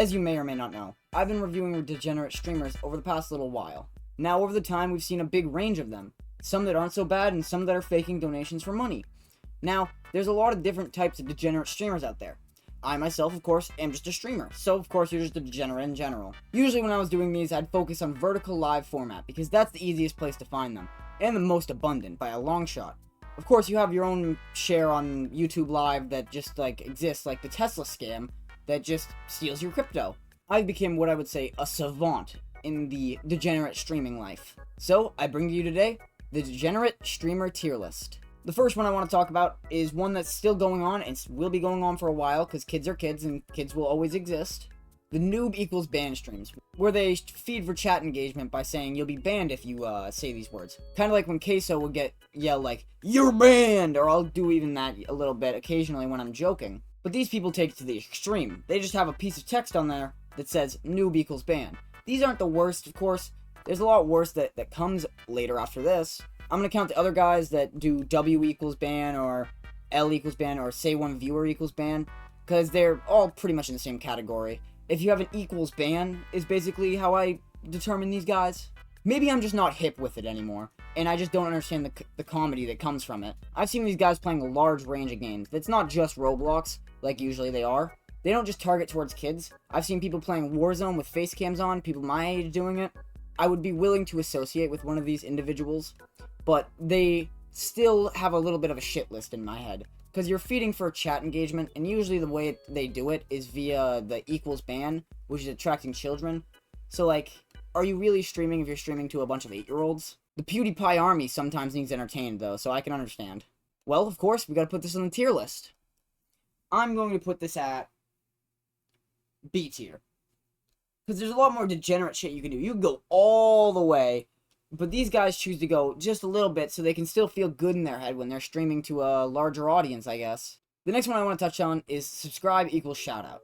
As you may or may not know, I've been reviewing degenerate streamers over the past little while. Now, over the time, we've seen a big range of them. Some that aren't so bad, and some that are faking donations for money. Now, there's a lot of different types of degenerate streamers out there. I myself, of course, am just a streamer, so of course you're just a degenerate in general. Usually when I was doing these, I'd focus on vertical live format, because that's the easiest place to find them, and the most abundant, by a long shot. Of course, you have your own share on YouTube Live that just, exists, like the Tesla scam, that just steals your crypto. I became what I would say a savant in the degenerate streaming life. So, I bring to you today the degenerate streamer tier list. The first one I want to talk about is one that's still going on and will be going on for a while because kids are kids and kids will always exist. The noob equals ban streams, where they feed for chat engagement by saying you'll be banned if you say these words. Kind of like when Queso would yell like, "You're banned!" Or I'll do even that a little bit occasionally when I'm joking. But these people take it to the extreme. They just have a piece of text on there that says noob equals ban. These aren't the worst, of course. There's a lot worse that comes later after this. I'm going to count the other guys that do W equals ban, or L equals ban, or say one viewer equals ban, because they're all pretty much in the same category. If you have an equals ban, is basically how I determine these guys. Maybe I'm just not hip with it anymore, and I just don't understand the comedy that comes from it. I've seen these guys playing a large range of games. That's not just Roblox, like usually they are. They don't just target towards kids. I've seen people playing Warzone with face cams on, people my age doing it. I would be willing to associate with one of these individuals, but they still have a little bit of a shit list in my head. Because you're feeding for chat engagement, and usually the way they do it is via the equals ban, which is attracting children. So, are you really streaming if you're streaming to a bunch of 8-year-olds? The PewDiePie army sometimes needs entertained, though, so I can understand. Well, of course, we gotta put this on the tier list. I'm going to put this at B tier. Because there's a lot more degenerate shit you can do. You can go all the way, but these guys choose to go just a little bit so they can still feel good in their head when they're streaming to a larger audience, I guess. The next one I want to touch on is subscribe equals shoutout.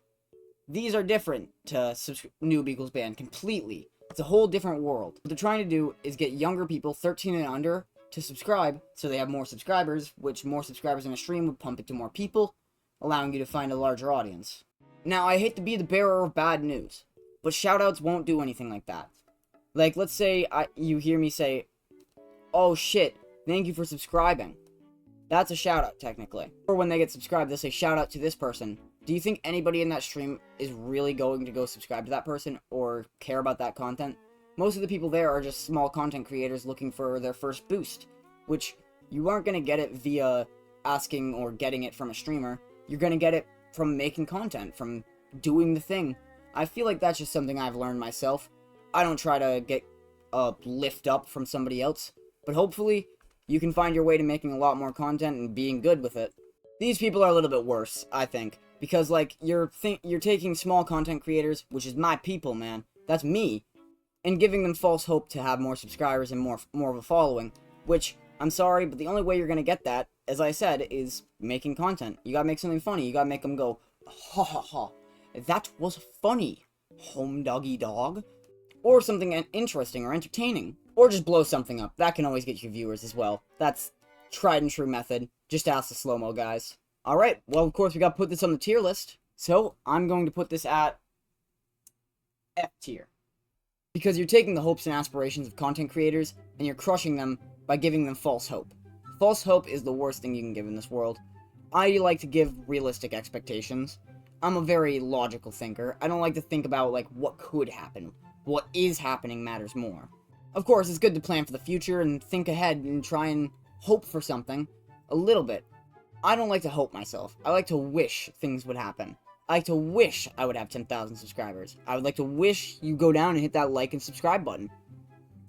These are different to noob equals ban completely. It's a whole different world. What they're trying to do is get younger people, 13 and under, to subscribe so they have more subscribers, which more subscribers in a stream would pump it to more people, allowing you to find a larger audience. Now, I hate to be the bearer of bad news, but shoutouts won't do anything like that. Let's say you hear me say, "Oh shit, thank you for subscribing." That's a shoutout, technically. Or when they get subscribed, they'll say, "Shout out to this person." Do you think anybody in that stream is really going to go subscribe to that person or care about that content? Most of the people there are just small content creators looking for their first boost, which you aren't going to get it via asking or getting it from a streamer. You're going to get it from making content, from doing the thing. I feel like that's just something I've learned myself. I don't try to get a lift up from somebody else, but hopefully you can find your way to making a lot more content and being good with it. These people are a little bit worse, I think, because you're taking small content creators, which is my people, man. That's me, and giving them false hope to have more subscribers and more of a following, which I'm sorry, but the only way you're going to get that, as I said, is making content. You got to make something funny. You got to make them go, "Ha ha ha. That was funny, home doggy dog." Or something interesting or entertaining. Or just blow something up. That can always get you viewers as well. That's tried and true method. Just ask the slow-mo guys. Alright, well, of course, we gotta put this on the tier list. So, I'm going to put this at F tier. Because you're taking the hopes and aspirations of content creators, and you're crushing them by giving them false hope. False hope is the worst thing you can give in this world. I like to give realistic expectations. I'm a very logical thinker. I don't like to think about, what could happen. What is happening matters more. Of course, it's good to plan for the future and think ahead and try and hope for something. A little bit. I don't like to hope myself. I like to wish things would happen. I like to wish I would have 10,000 subscribers. I would like to wish you go down and hit that like and subscribe button.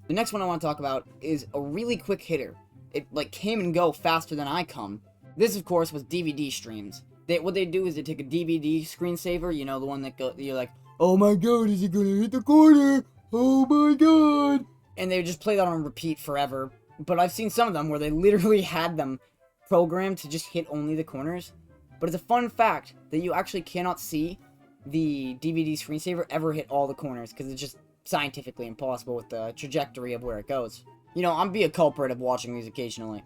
The next one I want to talk about is a really quick hitter. It, came and go faster than I come. This, of course, was DVD streams. What they do is they take a DVD screensaver, you know, the one that you're like, "Oh my god, is it gonna hit the corner? Oh my god!" And they just play that on repeat forever. But I've seen some of them where they literally had them programmed to just hit only the corners. But it's a fun fact that you actually cannot see the DVD screensaver ever hit all the corners, because it's just scientifically impossible with the trajectory of where it goes. You know, I'm be a culprit of watching these occasionally.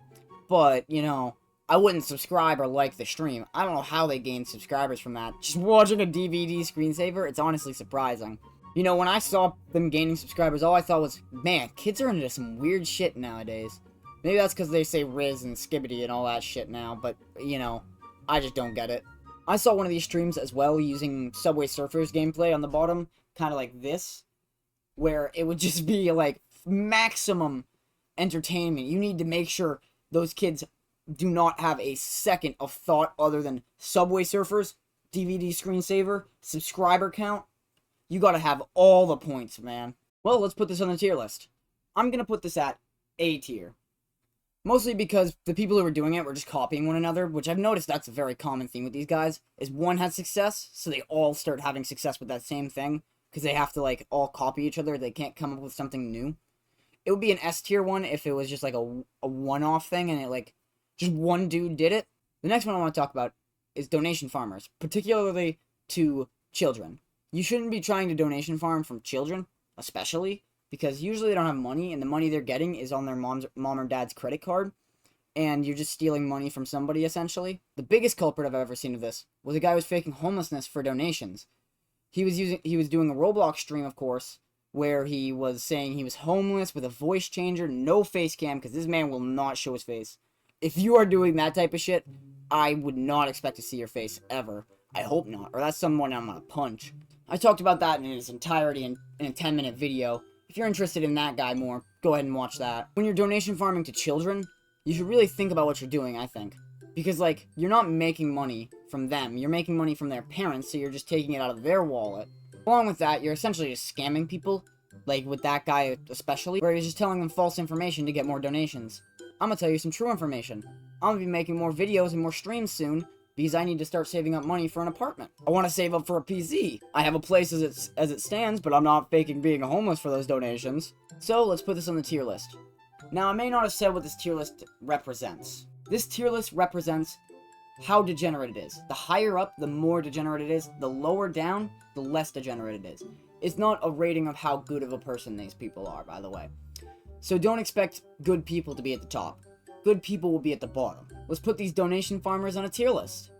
But, you know, I wouldn't subscribe or like the stream. I don't know how they gain subscribers from that. Just watching a DVD screensaver, it's honestly surprising. You know, when I saw them gaining subscribers, all I thought was, man, kids are into some weird shit nowadays. Maybe that's because they say Riz and Skibbity and all that shit now, but, you know, I just don't get it. I saw one of these streams as well using Subway Surfers gameplay on the bottom, kind of like this, where it would just be, like, maximum entertainment. You need to make sure those kids do not have a second of thought other than Subway Surfers, DVD screensaver, subscriber count. You gotta have all the points, man. Well, let's put this on the tier list. I'm gonna put this at A tier. Mostly because the people who were doing it were just copying one another, which I've noticed that's a very common theme with these guys, is one has success, so they all start having success with that same thing, because they have to, like, all copy each other, they can't come up with something new. It would be an S tier one if it was just, like, a one-off thing, and it, like, just one dude did it. The next one I want to talk about is donation farmers, particularly to children. You shouldn't be trying to donation farm from children, especially, because usually they don't have money, and the money they're getting is on their mom or dad's credit card, and you're just stealing money from somebody, essentially. The biggest culprit I've ever seen of this was a guy who was faking homelessness for donations. He was doing a Roblox stream, of course, where he was saying he was homeless with a voice changer, no face cam, because this man will not show his face. If you are doing that type of shit, I would not expect to see your face, ever. I hope not, or that's someone I'm gonna punch. I talked about that in its entirety in a 10-minute video. If you're interested in that guy more, go ahead and watch that. When you're donation farming to children, you should really think about what you're doing, I think. Because, like, you're not making money from them. You're making money from their parents, so you're just taking it out of their wallet. Along with that, you're essentially just scamming people. Like, with that guy especially, where he's just telling them false information to get more donations. I'm gonna tell you some true information. I'm gonna be making more videos and more streams soon, because I need to start saving up money for an apartment. I want to save up for a PC. I have a place as it stands, but I'm not faking being homeless for those donations. So, let's put this on the tier list. Now, I may not have said what this tier list represents. This tier list represents how degenerate it is. The higher up, the more degenerate it is. The lower down, the less degenerate it is. It's not a rating of how good of a person these people are, by the way. So don't expect good people to be at the top. Good people will be at the bottom. Let's put these donation farmers on a tier list.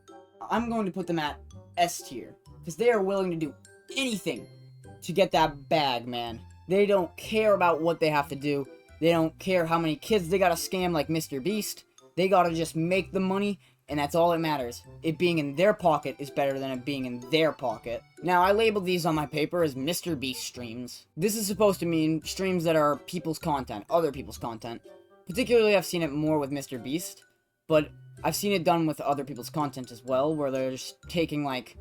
I'm going to put them at S tier, because they are willing to do anything to get that bag, man. They don't care about what they have to do. They don't care how many kids they gotta scam like Mr. Beast. They gotta just make the money, and that's all that matters. It being in their pocket is better than it being in their pocket. Now, I labeled these on my paper as Mr. Beast streams. This is supposed to mean streams that are people's content, other people's content. Particularly, I've seen it more with Mr. Beast, but I've seen it done with other people's content as well, where they're just taking, like,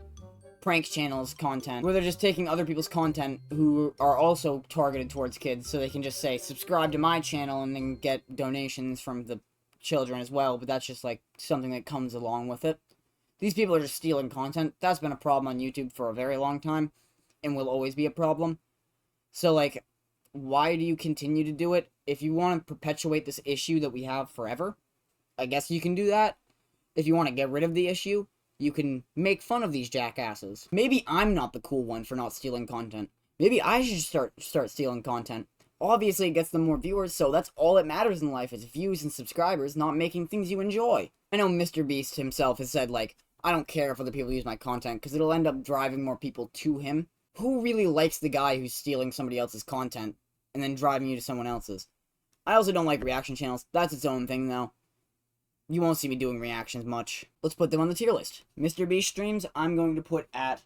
prank channels content, where they're just taking other people's content who are also targeted towards kids, so they can just say, subscribe to my channel, and then get donations from the children as well, but that's just, like, something that comes along with it. These people are just stealing content. That's been a problem on YouTube for a very long time, and will always be a problem. So, like, why do you continue to do it? If you want to perpetuate this issue that we have forever, I guess you can do that. If you want to get rid of the issue, you can make fun of these jackasses. Maybe I'm not the cool one for not stealing content. Maybe I should start stealing content. Obviously, it gets them more viewers, so that's all that matters in life is views and subscribers, not making things you enjoy. I know Mr. Beast himself has said, like, I don't care if other people use my content, because it'll end up driving more people to him. Who really likes the guy who's stealing somebody else's content, and then driving you to someone else's? I also don't like reaction channels. That's its own thing, though. You won't see me doing reactions much. Let's put them on the tier list. Mr. Beast streams, I'm going to put at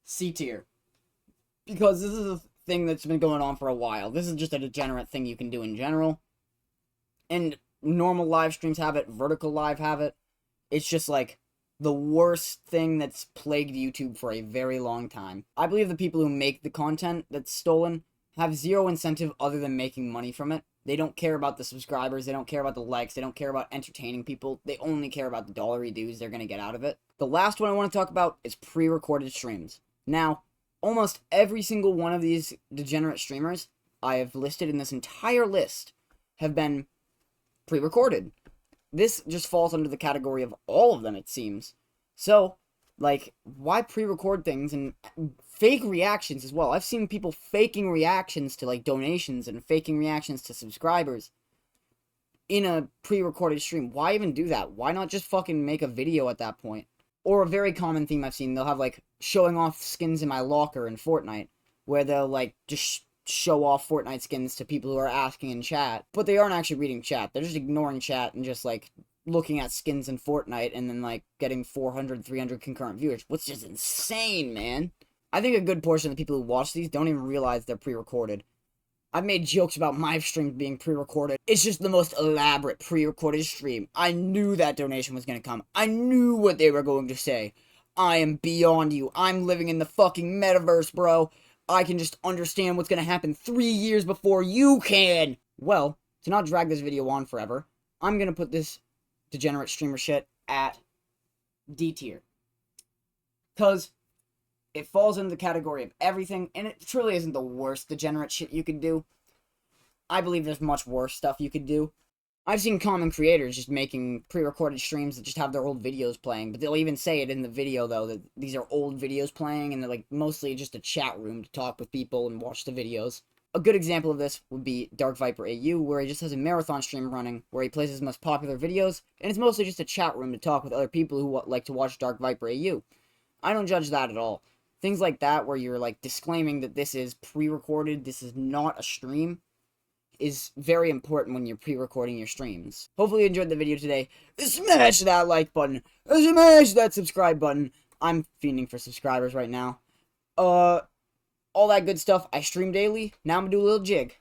C tier. Because this is a thing that's been going on for a while. This is just a degenerate thing you can do in general. And normal live streams have it. Vertical Live have it. It's just like the worst thing that's plagued YouTube for a very long time. I believe the people who make the content that's stolen have zero incentive other than making money from it. They don't care about the subscribers, they don't care about the likes, they don't care about entertaining people, they only care about the dollary dues they're gonna get out of it. The last one I want to talk about is pre-recorded streams. Now, almost every single one of these degenerate streamers I have listed in this entire list have been pre-recorded. This just falls under the category of all of them, it seems. So, like, why pre-record things and fake reactions as well? I've seen people faking reactions to, like, donations and faking reactions to subscribers. in a pre-recorded stream. Why even do that? Why not just fucking make a video at that point? Or a very common theme I've seen, they'll have, like, showing off skins in my locker in Fortnite, where they'll, like, just show off Fortnite skins to people who are asking in chat, but they aren't actually reading chat. They're just ignoring chat and just, like, looking at skins in Fortnite and then, like, getting 400, 300 concurrent viewers, which is insane, man. I think a good portion of the people who watch these don't even realize they're pre-recorded. I've made jokes about my streams being pre-recorded. It's just the most elaborate pre-recorded stream. I knew that donation was gonna come. I knew what they were going to say. I am beyond you. I'm living in the fucking metaverse, bro. I can just understand what's gonna happen 3 years before you can. Well, to not drag this video on forever, I'm gonna put this degenerate streamer shit at D tier. Because it falls into the category of everything, and it truly isn't the worst degenerate shit you could do. I believe there's much worse stuff you could do. I've seen common creators just making pre-recorded streams that just have their old videos playing, but they'll even say it in the video, though, that these are old videos playing, and they're, like, mostly just a chat room to talk with people and watch the videos. A good example of this would be Dark Viper AU, where he just has a marathon stream running, where he plays his most popular videos, and it's mostly just a chat room to talk with other people who like to watch Dark Viper AU. I don't judge that at all. Things like that, where you're, like, disclaiming that this is pre-recorded, this is not a stream, is very important when you're pre-recording your streams. Hopefully you enjoyed the video today. Smash that like button! Smash that subscribe button! I'm fiending for subscribers right now. All that good stuff. I stream daily. Now I'm gonna do a little jig.